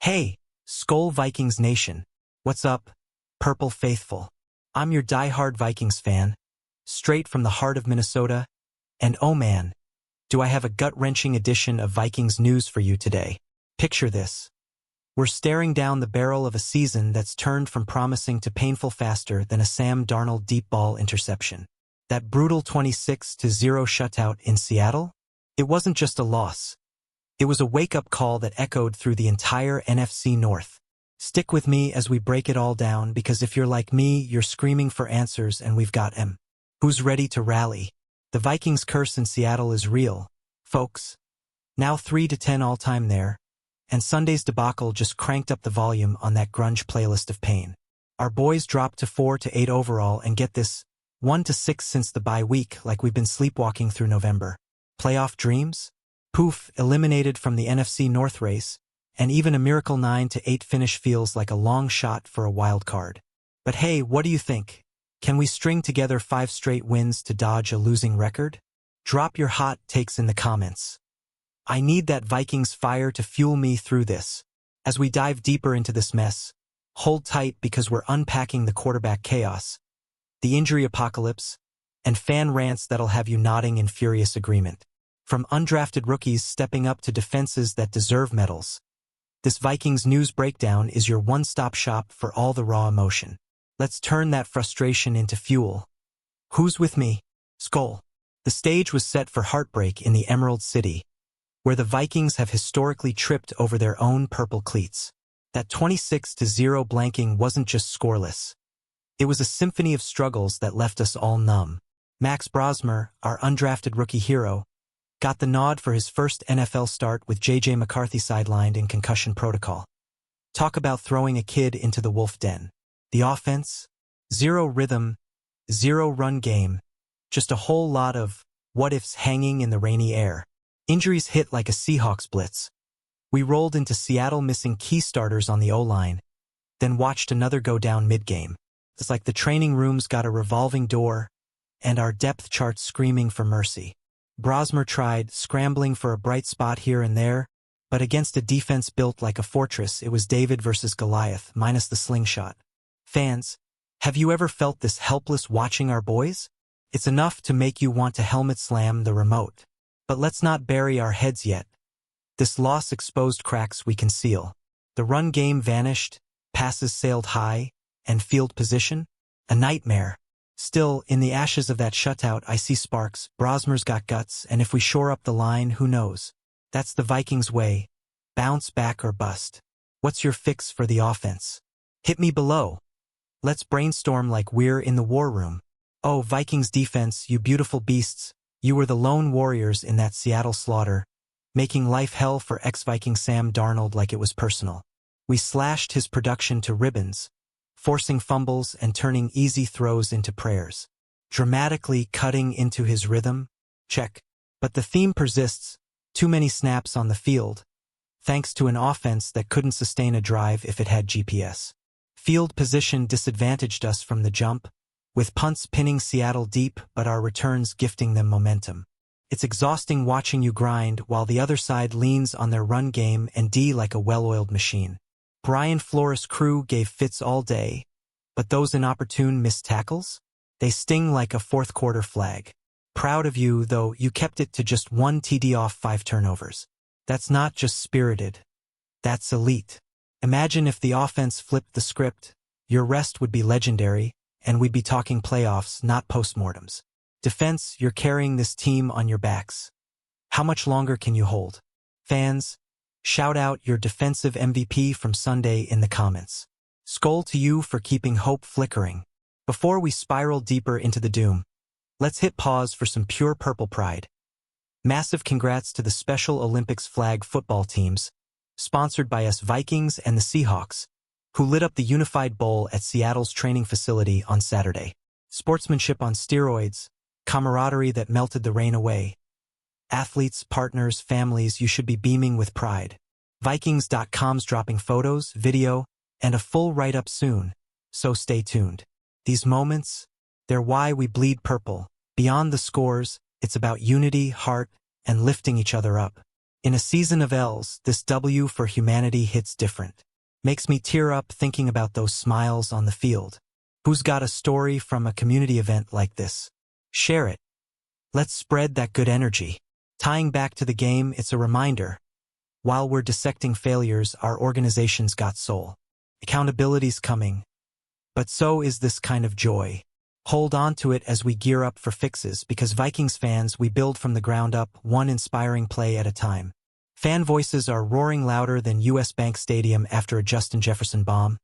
Hey, Skol Vikings Nation. What's up, Purple Faithful? I'm your diehard Vikings fan, straight from the heart of Minnesota, and oh man, do I have a gut-wrenching edition of Vikings news for you today. Picture this. We're staring down the barrel of a season that's turned from promising to painful faster than a Sam Darnold deep ball interception. That brutal 26-0 shutout in Seattle? It wasn't just a loss. It was a wake-up call that echoed through the entire NFC North. Stick with me as we break it all down, because if you're like me, you're screaming for answers and we've got 'em. Who's ready to rally? The Vikings curse in Seattle is real, folks. Now 3-10 all-time there, and Sunday's debacle just cranked up the volume on that grunge playlist of pain. Our boys dropped to 4-8 overall, and get this, 1-6 since the bye week, like we've been sleepwalking through November. Playoff dreams? Poof, eliminated from the NFC North race, and even a miracle 9-8 finish feels like a long shot for a wild card. But hey, what do you think? Can we string together 5 straight wins to dodge a losing record? Drop your hot takes in the comments. I need that Vikings fire to fuel me through this. As we dive deeper into this mess, hold tight because we're unpacking the quarterback chaos, the injury apocalypse, and fan rants that'll have you nodding in furious agreement. From undrafted rookies stepping up to defenses that deserve medals, this Vikings news breakdown is your one-stop shop for all the raw emotion. Let's turn that frustration into fuel. Who's with me? Skol. The stage was set for heartbreak in the Emerald City, where the Vikings have historically tripped over their own purple cleats. That 26-0 blanking wasn't just scoreless. It was a symphony of struggles that left us all numb. Max Brosmer, our undrafted rookie hero, got the nod for his first NFL start with J.J. McCarthy sidelined in concussion protocol. Talk about throwing a kid into the wolf den. The offense? Zero rhythm, zero run game, just a whole lot of what-ifs hanging in the rainy air. Injuries hit like a Seahawks blitz. We rolled into Seattle missing key starters on the O-line, then watched another go down mid-game. It's like the training room's got a revolving door, and our depth charts screaming for mercy. Brosmer tried, scrambling for a bright spot here and there, but against a defense built like a fortress, it was David versus Goliath, minus the slingshot. Fans, have you ever felt this helpless watching our boys? It's enough to make you want to helmet slam the remote. But let's not bury our heads yet. This loss exposed cracks we conceal. The run game vanished, passes sailed high, and field position? A nightmare. Still, in the ashes of that shutout, I see sparks. Brosmer's got guts, and if we shore up the line, who knows? That's the Vikings way. Bounce back or bust. What's your fix for the offense? Hit me below. Let's brainstorm like we're in the war room. Oh, Vikings defense, you beautiful beasts. You were the lone warriors in that Seattle slaughter, making life hell for ex-Viking Sam Darnold like it was personal. We slashed his production to ribbons, forcing fumbles and turning easy throws into prayers. Dramatically cutting into his rhythm? Check. But the theme persists, too many snaps on the field, thanks to an offense that couldn't sustain a drive if it had GPS. Field position disadvantaged us from the jump, with punts pinning Seattle deep but our returns gifting them momentum. It's exhausting watching you grind while the other side leans on their run game and D like a well-oiled machine. Brian Flores' crew gave fits all day, but those inopportune missed tackles? They sting like a fourth-quarter flag. Proud of you, though, you kept it to just 1 TD off 5 turnovers. That's not just spirited. That's elite. Imagine if the offense flipped the script. Your rest would be legendary, and we'd be talking playoffs, not postmortems. Defense, you're carrying this team on your backs. How much longer can you hold? Fans, shout out your defensive MVP from Sunday in the comments. Skol to you for keeping hope flickering. Before we spiral deeper into the doom, let's hit pause for some pure purple pride. Massive congrats to the Special Olympics flag football teams, sponsored by us Vikings and the Seahawks, who lit up the Unified Bowl at Seattle's training facility on Saturday. Sportsmanship on steroids, camaraderie that melted the rain away. Athletes, partners, families, you should be beaming with pride. Vikings.com's dropping photos, video, and a full write-up soon, so stay tuned. These moments, they're why we bleed purple. Beyond the scores, it's about unity, heart, and lifting each other up. In a season of L's, this W for humanity hits different. Makes me tear up thinking about those smiles on the field. Who's got a story from a community event like this? Share it. Let's spread that good energy. Tying back to the game, it's a reminder. While we're dissecting failures, our organization's got soul. Accountability's coming. But so is this kind of joy. Hold on to it as we gear up for fixes, because Vikings fans, we build from the ground up, one inspiring play at a time. Fan voices are roaring louder than US Bank Stadium after a Justin Jefferson bomb.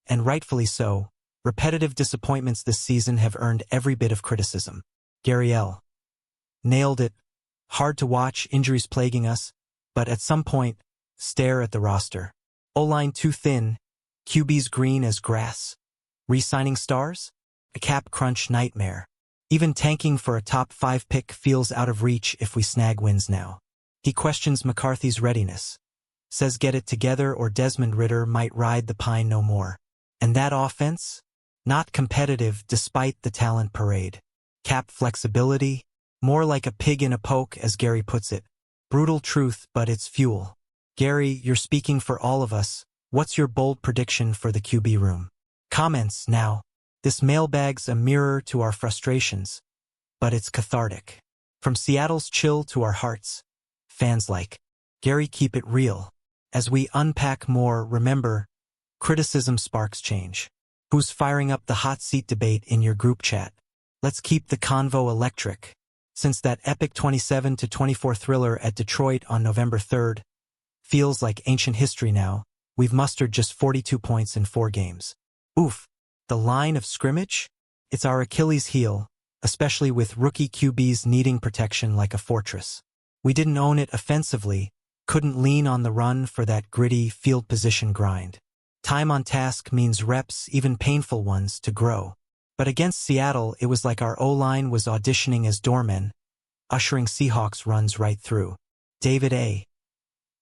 And rightfully so. Repetitive disappointments this season have earned every bit of criticism. Gary L. Nailed it. Hard to watch, injuries plaguing us. But at some point, stare at the roster. O-line too thin. QBs green as grass. Re-signing stars? A cap crunch nightmare. Even tanking for a top 5 pick feels out of reach if we snag wins now. He questions McCarthy's readiness. Says get it together or Desmond Ridder might ride the pine no more. And that offense? Not competitive despite the talent parade. Cap flexibility? More like a pig in a poke, as Gary puts it. Brutal truth, but it's fuel. Gary, you're speaking for all of us. What's your bold prediction for the QB room? Comments now. This mailbag's a mirror to our frustrations, but it's cathartic. From Seattle's chill to our hearts. Fans like, Gary, keep it real. As we unpack more, remember, criticism sparks change. Who's firing up the hot seat debate in your group chat? Let's keep the convo electric. Since that epic 27-24 thriller at Detroit on November 3rd feels like ancient history now, we've mustered just 42 points in 4 games. Oof. The line of scrimmage? It's our Achilles heel, especially with rookie QBs needing protection like a fortress. We didn't own it offensively, couldn't lean on the run for that gritty field position grind. Time on task means reps, even painful ones, to grow. But against Seattle, it was like our O-line was auditioning as doormen, ushering Seahawks runs right through. David A.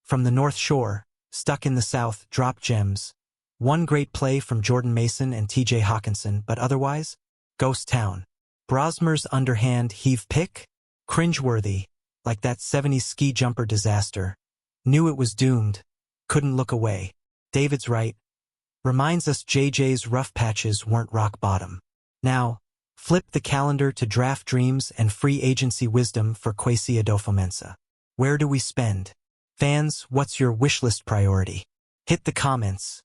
From the North Shore, stuck in the South, dropped gems. One great play from Jordan Mason and TJ Hawkinson, but otherwise, ghost town. Brosmer's underhand heave pick? Cringeworthy, like that 70s ski jumper disaster. Knew it was doomed. Couldn't look away. David's right. Reminds us JJ's rough patches weren't rock bottom. Now, flip the calendar to draft dreams and free agency wisdom for Kwesi Adofo-Mensah. Where do we spend? Fans, what's your wishlist priority? Hit the comments.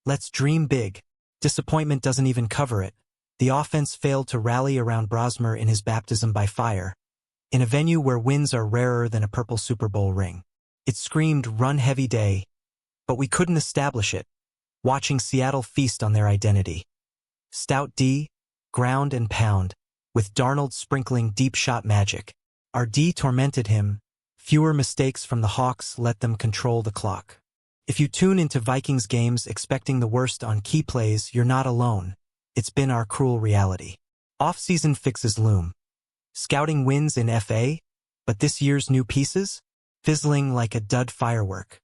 Let's dream big. Disappointment doesn't even cover it. The offense failed to rally around Brosmer in his baptism by fire, in a venue where wins are rarer than a purple Super Bowl ring. It screamed run-heavy day, but we couldn't establish it, watching Seattle feast on their identity. Stout D, ground and pound, with Darnold sprinkling deep shot magic. Our D tormented him. Fewer mistakes from the Hawks let them control the clock. If you tune into Vikings games expecting the worst on key plays, you're not alone. It's been our cruel reality. Off-season fixes loom. Scouting wins in FA, but this year's new pieces? Fizzling like a dud firework.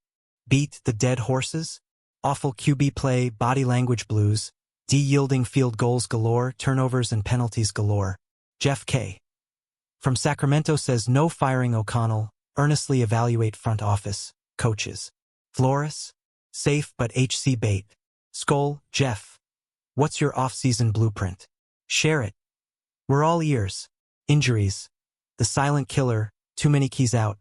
Beat the dead horses? Awful QB play, body language blues, D-yielding field goals galore, turnovers and penalties galore. Jeff K. from Sacramento says no firing O'Connell, earnestly evaluate front office, coaches. Flores? Safe but HC bait. Skoll, Jeff. What's your off-season blueprint? Share it. We're all ears. Injuries. The silent killer, too many keys out.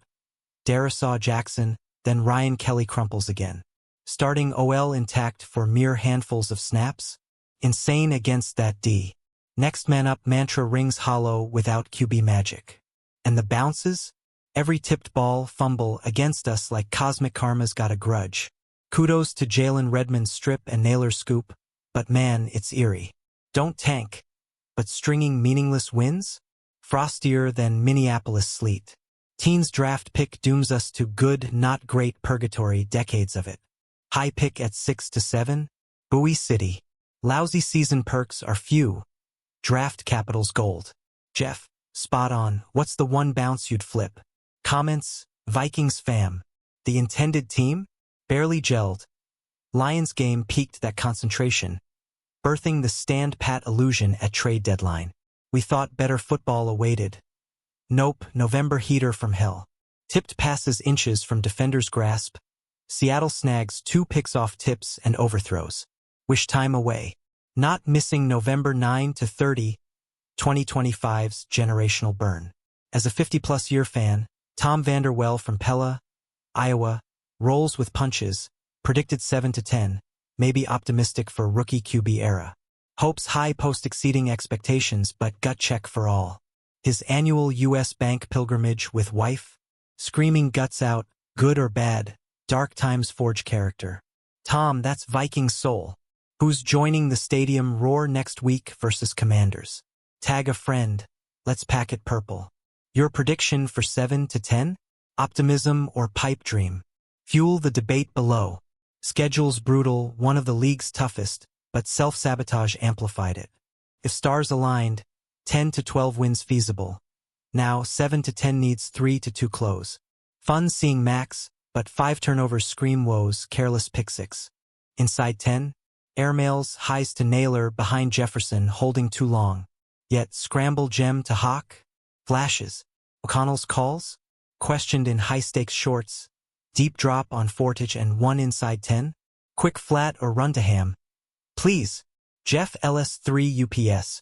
Darisaw Jackson, then Ryan Kelly crumples again. Starting OL intact for mere handfuls of snaps? Insane against that D. Next man up mantra rings hollow without QB magic. And the bounces? Every tipped ball, fumble against us like cosmic karma's got a grudge. Kudos to Jalen Redmond's strip and Naylor's scoop, but man, it's eerie. Don't tank. But stringing meaningless wins? Frostier than Minneapolis sleet. Teens draft pick dooms us to good, not great purgatory, decades of it. High pick at 6 to 7? Bowie City. Lousy season perks are few. Draft capital's gold. Jeff, spot on. What's the one bounce you'd flip? Comments, Vikings fam. The intended team? Barely gelled. Lions game peaked that concentration, birthing the stand-pat illusion at trade deadline. We thought better football awaited. Nope, November heater from hell. Tipped passes inches from defender's grasp. Seattle snags 2 picks off tips and overthrows. Wish time away. Not missing November 9 to 30, 2025's generational burn. As a 50-plus year fan, Tom Vanderwell from Pella, Iowa, rolls with punches, predicted 7 to 10, maybe optimistic for rookie QB era. Hopes high post-exceeding expectations but gut check for all. His annual U.S. Bank pilgrimage with wife, screaming guts out, good or bad, dark times forge character. Tom, that's Vikings soul. Who's joining the stadium roar next week versus Commanders? Tag a friend. Let's pack it purple. Your prediction for 7 to 10? Optimism or pipe dream? Fuel the debate below. Schedule's brutal, one of the league's toughest, but self-sabotage amplified it. If stars aligned, 10 to 12 wins feasible. Now 7 to 10 needs 3 to 2 close. Fun seeing Max, but 5 turnovers scream woes, careless pick 6. Inside 10, airmails, highs to Naylor behind Jefferson holding too long. Yet scramble gem to Hawk? Flashes. O'Connell's calls? Questioned in high-stakes shorts. Deep drop on Fortage and 1 inside 10? Quick flat or run to Ham? Please. Jeff LS3 UPS.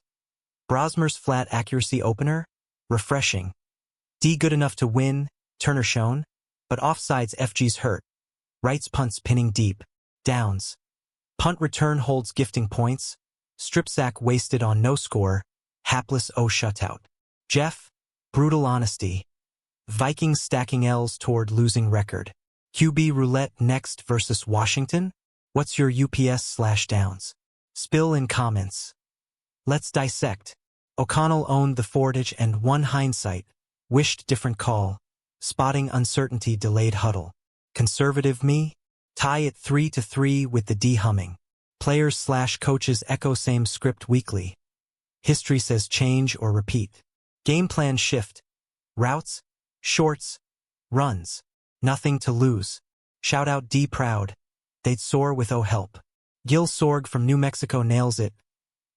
Brosmer's flat accuracy opener? Refreshing. D good enough to win, Turner shown, but offsides FG's hurt. Wright's punts pinning deep. Downs. Punt return holds gifting points. Strip sack wasted on no score. Hapless O shutout. Jeff, brutal honesty. Vikings stacking L's toward losing record. QB roulette next versus Washington? What's your UPS/downs? Spill in comments. Let's dissect. O'Connell owned the Fortage and won hindsight. Wished different call. Spotting uncertainty delayed huddle. Conservative me? Tie it 3 to 3 with the D humming. Players/coaches echo same script weekly. History says change or repeat. Game plan shift. Routes, shorts, runs. Nothing to lose. Shout out D proud. They'd soar with O help. Gil Sorg from New Mexico nails it.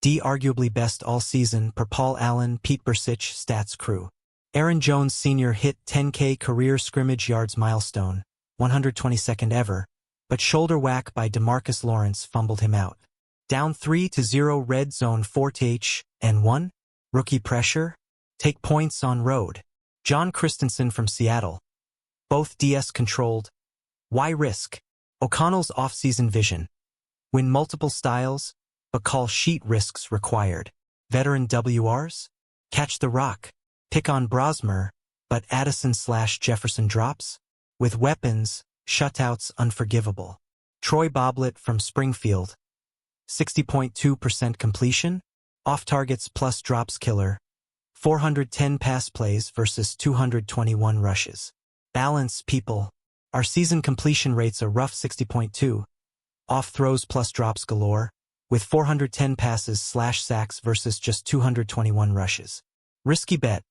D arguably best all season per Paul Allen, Pete Bursich stats crew. Aaron Jones Sr. hit 10K career scrimmage yards milestone, 122nd ever, but shoulder whack by DeMarcus Lawrence fumbled him out. Down 3 to 0 red zone 4H and 1? Rookie pressure? Take points on road. John Christensen from Seattle. Both DS controlled. Why risk? O'Connell's offseason vision. Win multiple styles, but call sheet risks required. Veteran WRs? Catch the rock. Pick on Brosmer, but Addison/Jefferson drops? With weapons, shutouts unforgivable. Troy Boblet from Springfield. 60.2% completion? Off targets plus drops killer. 410 pass plays versus 221 rushes. Balance, people. Our season completion rate's a rough 60.2. Off throws plus drops galore, with 410 passes/sacks versus just 221 rushes. Risky bet.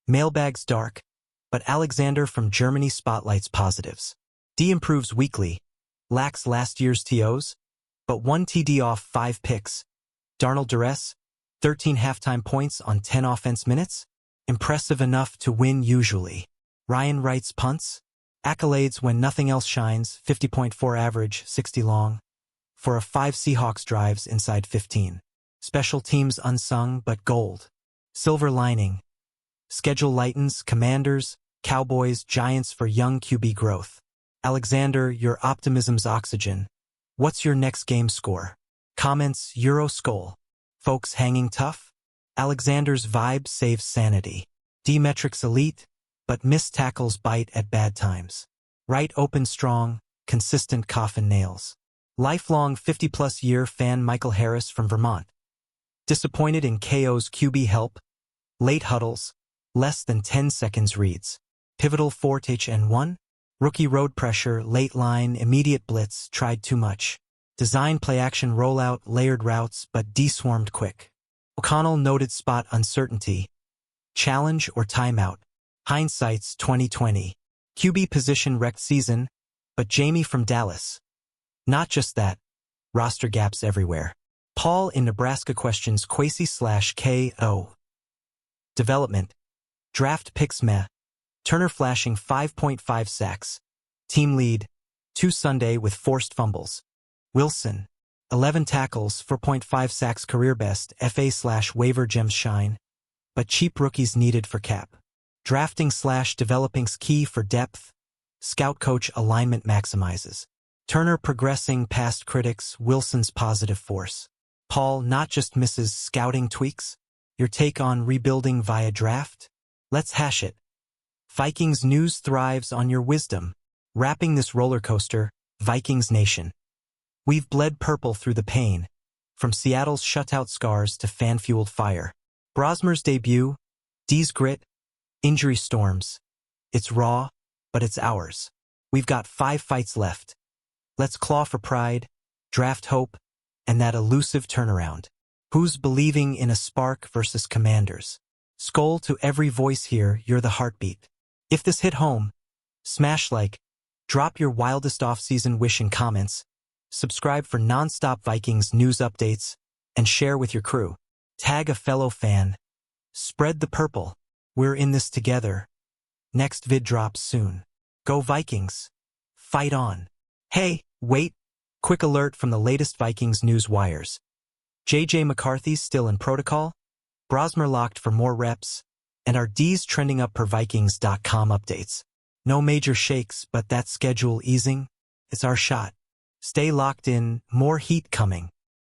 Mailbag's dark, but Alexander from Germany spotlights positives. D improves weekly. Lacks last year's TOs, but 1 TD off 5 picks. Darnold duress, 13 halftime points on 10 offense minutes? Impressive enough to win usually. Ryan Wright's punts? Accolades when nothing else shines, 50.4 average, 60 long. For a 5 Seahawks drives inside 15. Special teams unsung but gold. Silver lining. Schedule lightens, Commanders, Cowboys, Giants for young QB growth. Alexander, your optimism's oxygen. What's your next game score? Comments, Euro Skull. Folks hanging tough? Alexander's vibe saves sanity. D-metrics elite, but missed tackles bite at bad times. Right open strong, consistent coffin nails. Lifelong 50-plus year fan Michael Harris from Vermont. Disappointed in KO's QB help? Late huddles, less than 10 seconds reads. Pivotal 4H and 1? Rookie road pressure, late line, immediate blitz, tried too much. Design play-action rollout, layered routes, but de-swarmed quick. O'Connell noted spot uncertainty. Challenge or timeout? Hindsight's 2020. QB position wrecked season, but Jamie from Dallas. Not just that. Roster gaps everywhere. Paul in Nebraska questions Kwesi/KO. Development. Draft picks meh. Turner flashing 5.5 sacks. Team lead, 2 Sunday with forced fumbles. Wilson, 11 tackles, 4.5 sacks, career best, FA/waiver gems shine, but cheap rookies needed for cap. Drafting/developing's key for depth. Scout coach alignment maximizes. Turner progressing past critics, Wilson's positive force. Paul not just misses scouting tweaks. Your take on rebuilding via draft? Let's hash it. Vikings news thrives on your wisdom. Wrapping this roller coaster, Vikings Nation. We've bled purple through the pain, from Seattle's shutout scars to fan-fueled fire. Brosmer's debut, D's grit, injury storms. It's raw, but it's ours. We've got 5 fights left. Let's claw for pride, draft hope, and that elusive turnaround. Who's believing in a spark versus Commanders? Skol to every voice here, you're the heartbeat. If this hit home, smash like, drop your wildest off-season wish in comments, subscribe for non-stop Vikings news updates, and share with your crew. Tag a fellow fan. Spread the purple. We're in this together. Next vid drops soon. Go Vikings. Fight on. Hey, wait. Quick alert from the latest Vikings news wires. JJ McCarthy's still in protocol, Brosmer locked for more reps, and our D's trending up per Vikings.com updates. No major shakes, but that schedule easing, it's our shot. Stay locked in, more heat coming.